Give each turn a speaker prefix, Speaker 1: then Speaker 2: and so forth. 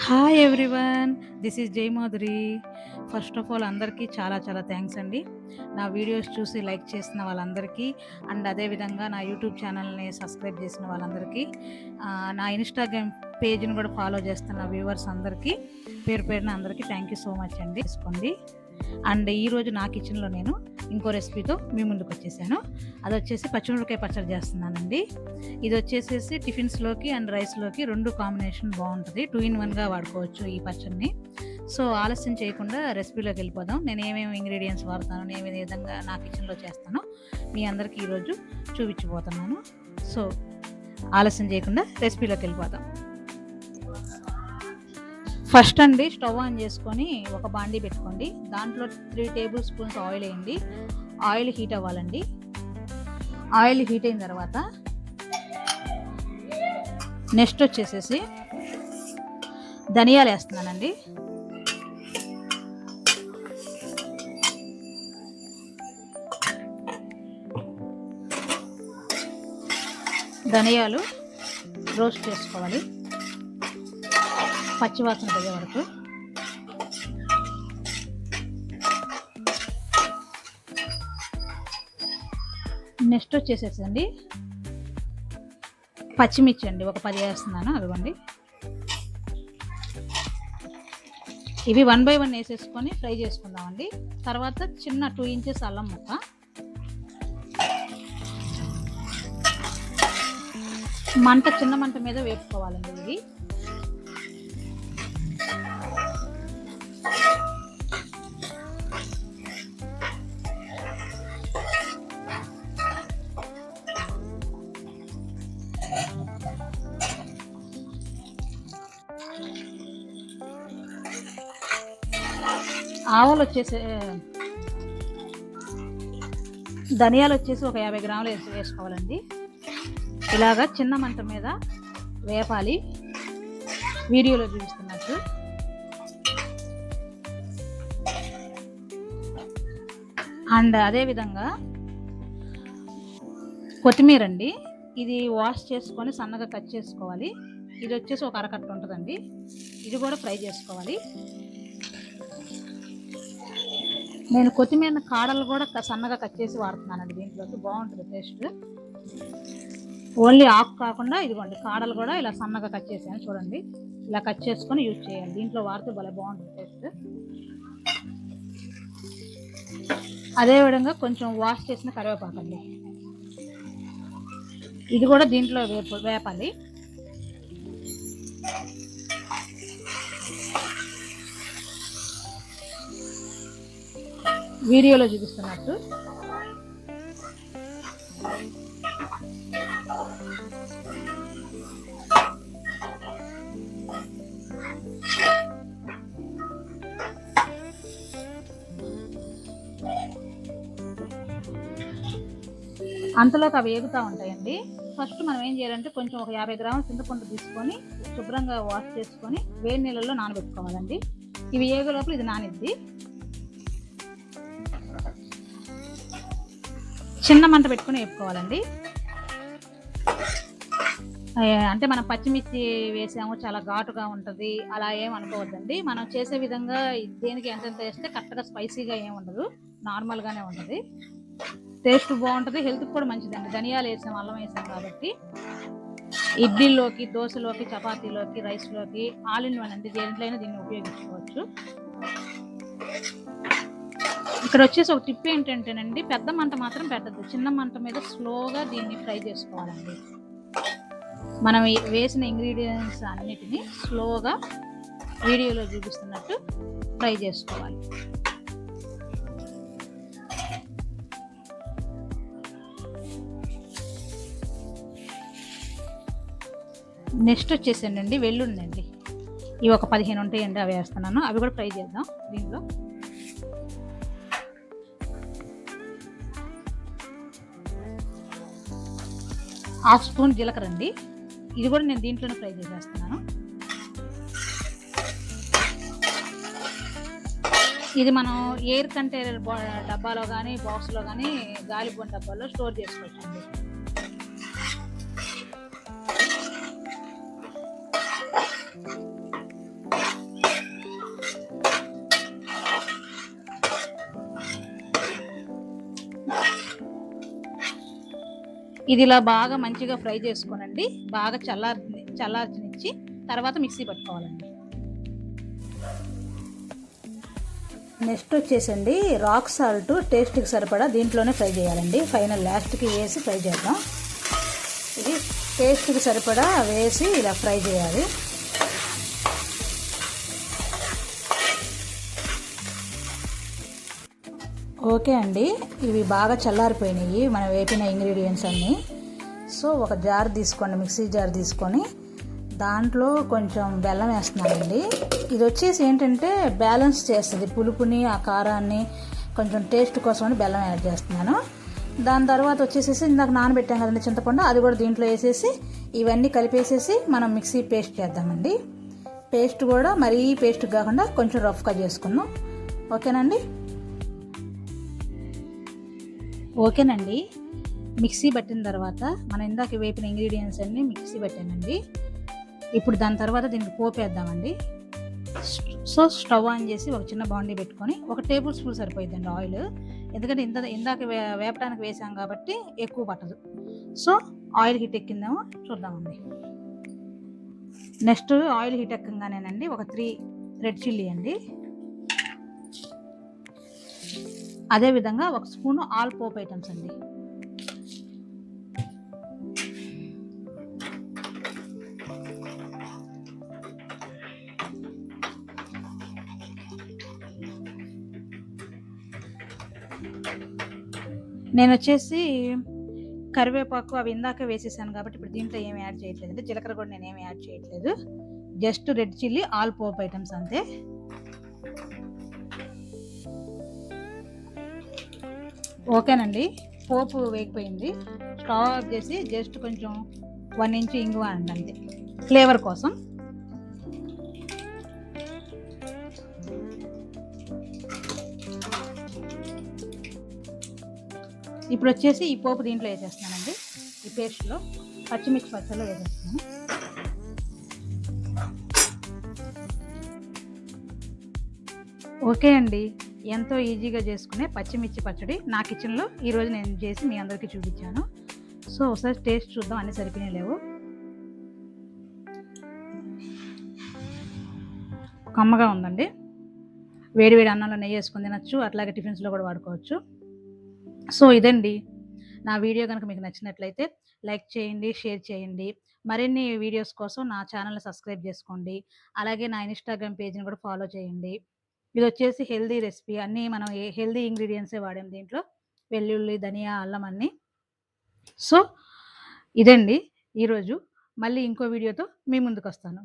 Speaker 1: Hi everyone. This is జై Madhuri. First of all అందరికీ చాలా చాలా థ్యాంక్స్ అండి. నా వీడియోస్ చూసి లైక్ చేసిన వాళ్ళందరికీ అండ్ అదేవిధంగా నా యూట్యూబ్ ఛానల్ని సబ్స్క్రైబ్ చేసిన వాళ్ళందరికీ, నా ఇన్స్టాగ్రామ్ పేజ్ని కూడా ఫాలో చేస్తున్న వ్యూవర్స్ అందరికీ పేరు పేరున అందరికీ థ్యాంక్ యూ సో మచ్ అండి. తీసుకోండి. అండ్ ఈరోజు నా కిచెన్లో నేను ఇంకో రెసిపీతో మీ ముందుకు వచ్చేసాను. అది వచ్చేసి పచ్చిమిరపకాయ పచ్చడి చేస్తున్నానండి. ఇది వచ్చేసేసి టిఫిన్స్లోకి అండ్ రైస్లోకి రెండు కాంబినేషన్ బాగుంటుంది. 2 in 1గా వాడుకోవచ్చు ఈ పచ్చడిని. సో ఆలస్యం చేయకుండా రెసిపీలోకి వెళ్ళిపోదాం. నేను ఏమేమి ఇంగ్రీడియంట్స్ వాడతాను, నేను ఏ విధంగా నా కిచెన్లో చేస్తానో మీ అందరికీ ఈరోజు చూపించబోతున్నాను. సో ఆలస్యం చేయకుండా రెసిపీలోకి వెళ్ళిపోదాం. ఫస్ట్ అండి స్టవ్ ఆన్ చేసుకొని ఒక బాండీ పెట్టుకోండి. దాంట్లో 3 టేబుల్ స్పూన్స్ ఆయిల్ వేయండి. ఆయిల్ హీట్ అవ్వాలండి. ఆయిల్ హీట్ అయిన తర్వాత నెక్స్ట్ వచ్చేసేసి ధనియాలు వేస్తున్నానండి. ధనియాలు రోస్ట్ చేసుకోవాలి పచ్చివాసన పోయే వరకు. నెక్స్ట్ వచ్చేసేసండి పచ్చిమిర్చి అండి, ఒక 10 వేస్తున్నాను. అదిగోండి. ఇవి 1 by 1 వేసేసుకొని ఫ్రై చేసుకుందామండి. తర్వాత చిన్న 2 inches అల్లం ముక్క, చిన్న మంట మీద వేపుకోవాలండి. ఇది ఆవాలు వచ్చేసి ధనియాలు వచ్చేసి ఒక 50 గ్రాములు వేసుకోవాలండి. ఇలాగా చిన్న మంట మీద వేపాలి, వీడియోలో చూపిస్తున్నట్టు. అండ్ అదేవిధంగా కొత్తిమీర అండి, ఇది వాష్ చేసుకొని సన్నగా కట్ చేసుకోవాలి. ఇది వచ్చేసి ఒక అరకట్ట ఉంటుందండి. ఇది కూడా ఫ్రై చేసుకోవాలి. నేను కొత్తిమీర కాడలు కూడా సన్నగా కట్ చేసి వాడుతున్నానండి. దీంట్లోకి బాగుంటుంది టేస్ట్. ఓన్లీ ఆకు కాకుండా ఇదిగోండి కాడలు కూడా ఇలా సన్నగా కట్ చేసాను చూడండి. ఇలా కట్ చేసుకొని యూజ్ చేయాలి. దీంట్లో వాడితే భలే బాగుంటుంది టేస్ట్. అదేవిధంగా కొంచెం వాష్ చేసిన కరివేపాకు అండి, ఇది కూడా దీంట్లో వేపాలి. వీడియోలో చూపిస్తున్నట్టు. అంతలోకి అవి వేగుతూ ఉంటాయండి. ఫస్ట్ మనం ఏం చేయాలంటే కొంచెం ఒక 50 గ్రాముల చింతపండు తీసుకొని శుభ్రంగా వాష్ చేసుకొని వేడి నీళ్ళల్లో నానబెట్టుకోవాలండి. ఇవి ఏగే లోపల ఇది నానిద్ది. చిన్న మంట పెట్టుకుని వేపుకోవాలండి. అంటే మనం పచ్చిమిర్చి వేసాము, చాలా ఘాటుగా ఉంటుంది అలా ఏం అనుకోవద్దండి. మనం చేసే విధంగా దేనికి ఎంతెంత వేస్తే కరెక్ట్గా స్పైసీగా ఏమి ఉండదు, నార్మల్గానే ఉంటుంది. టేస్ట్ బాగుంటుంది, హెల్త్కి కూడా మంచిదండి. ధనియాలు వేసాం, అల్లం వేసాం కాబట్టి ఇడ్లీలోకి, దోశలోకి, చపాతీలోకి, రైస్లోకి ఆల్ ఇన్ వన్ అండి. దేంట్లైనా దీన్ని ఉపయోగించుకోవచ్చు. ఇక్కడ వచ్చేసి ఒక టిప్ ఏంటంటేనండి, పెద్ద మంట మాత్రం పెట్టద్దు. చిన్న మంట మీద స్లోగా దీన్ని ఫ్రై చేసుకోవాలండి. మనం వేసిన ఇంగ్రీడియంట్స్ అన్నిటినీ స్లోగా వీడియోలో చూపిస్తున్నట్టు ఫ్రై చేసుకోవాలి. నెక్స్ట్ వచ్చేసండి వెల్లుల్లి అండి, ఇవి ఒక 15 ఉంటాయండి, అవి వేస్తున్నాను. అవి కూడా ఫ్రై చేద్దాం. దీంట్లో 1/2 స్పూన్ జీలకర్ర అండి, ఇది కూడా నేను దీంట్లోనే ఫ్రై చేసేస్తున్నాను. ఇది మనం ఎయిర్ కంటైనర్ డబ్బాలో కానీ బాక్స్లో కానీ గాలిబోన్ డబ్బాలో స్టోర్ చేసుకోవచ్చండి. ఇది ఇలా బాగా మంచిగా ఫ్రై చేసుకోనండి. బాగా చల్లార్చనిచ్చి తర్వాత మిక్సీ పట్టుకోవాలండి. నెక్స్ట్ వచ్చేసండి రాక్ సాల్ట్ టేస్ట్కి సరిపడా దీంట్లోనే ఫ్రై చేయాలండి. ఫైనల్ లాస్ట్కి వేసి ఫ్రై చేద్దాం. ఇది టేస్ట్కి సరిపడా వేసి ఇలా ఫ్రై చేయాలి. ఓకే అండి, ఇవి బాగా చల్లారిపోయినాయి మనం వేపిన ఇంగ్రీడియంట్స్ అన్నీ. సో ఒక జార్ తీసుకోండి, మిక్సీ జార్ తీసుకొని దాంట్లో కొంచెం బెల్లం వేస్తున్నానండి. ఇది వచ్చేసి ఏంటంటే బ్యాలెన్స్ చేస్తుంది పులుపుని, ఆ కారాన్ని, కొంచెం టేస్ట్ కోసమని బెల్లం యాడ్ చేస్తున్నాను. దాని తర్వాత వచ్చేసేసి ఇందాక నానబెట్టాం కదండి చింతపండు, అది కూడా దీంట్లో వేసేసి ఇవన్నీ కలిపేసేసి మనం మిక్సీ పేస్ట్ చేద్దామండి. పేస్ట్ కూడా మరీ పేస్ట్ కాకుండా కొంచెం రఫ్గా చేసుకుందాం. ఓకేనండి. మిక్సీ పట్టిన తర్వాత మనం ఇందాక వేపిన ఇంగ్రీడియంట్స్ అన్నీ మిక్సీ పెట్టానండి. ఇప్పుడు దాని తర్వాత దీనికి పోపేద్దామండి. సో స్టవ్ ఆన్ చేసి ఒక చిన్న బాండీ పెట్టుకొని 1 టేబుల్ స్పూన్ సరిపోయిందండి ఆయిల్. ఎందుకంటే ఇందాక వేపడానికి వేసాం కాబట్టి ఎక్కువ పట్టదు. సో ఆయిల్ హీట్ ఎక్కిందేమో చూద్దామండి. నెక్స్ట్ ఆయిల్ హీట్ ఎక్కగానేనండి ఒక 3 రెడ్ చిల్లీ అండి, అదేవిధంగా 1 స్పూను ఆల్ పోప్ ఐటమ్స్ అండి. నేను వచ్చేసి కరివేపాకు అవి ఇందాక వేసేసాను కాబట్టి ఇప్పుడు దీంట్లో ఏమి యాడ్ చేయట్లేదు. అంటే జీలకర్ర కూడా నేనేమి యాడ్ చేయట్లేదు. Just red chilli all Pope items అంతే. ఓకేనండి, పోపు వేగిపోయింది. స్టవ్ ఆఫ్ చేసి జస్ట్ కొంచెం 1 ఇంచు ఇంగువ అండి అంతే, ఫ్లేవర్ కోసం. ఇప్పుడు వచ్చేసి ఈ పోపు దీంట్లో వేసేస్తున్నానండి. ఈ పేస్ట్లో పచ్చిమిర్చి పచ్చళ్ళు వేసేస్తున్నాను. ఓకే అండి, ఎంతో ఈజీగా చేసుకునే పచ్చిమిర్చి పచ్చడి నా కిచెన్లో ఈరోజు నేను చేసి మీ అందరికీ చూపించాను. సో ఒకసారి టేస్ట్ చూద్దాం, అన్నీ సరిపోయినా లేవు. కమ్మగా ఉందండి. వేడి వేడి అన్నంలో నెయ్యి వేసుకొని తినచ్చు, అట్లాగే టిఫిన్స్లో కూడా వాడుకోవచ్చు. సో ఇదండి నా వీడియో. కనుక మీకు నచ్చినట్లయితే లైక్ చేయండి, షేర్ చేయండి. మరిన్ని వీడియోస్ కోసం నా ఛానల్ని సబ్స్క్రైబ్ చేసుకోండి. అలాగే నా ఇన్స్టాగ్రామ్ పేజ్ని కూడా ఫాలో చేయండి. ఇది వచ్చేసి హెల్దీ రెసిపీ, అన్నీ మనం హెల్దీ ఇంగ్రీడియంట్సే వాడాం దీంట్లో, వెల్లుల్లి, ధనియా, అల్లం అన్నీ. సో ఇదండి ఈరోజు. మళ్ళీ ఇంకో వీడియోతో మీ ముందుకు వస్తాను.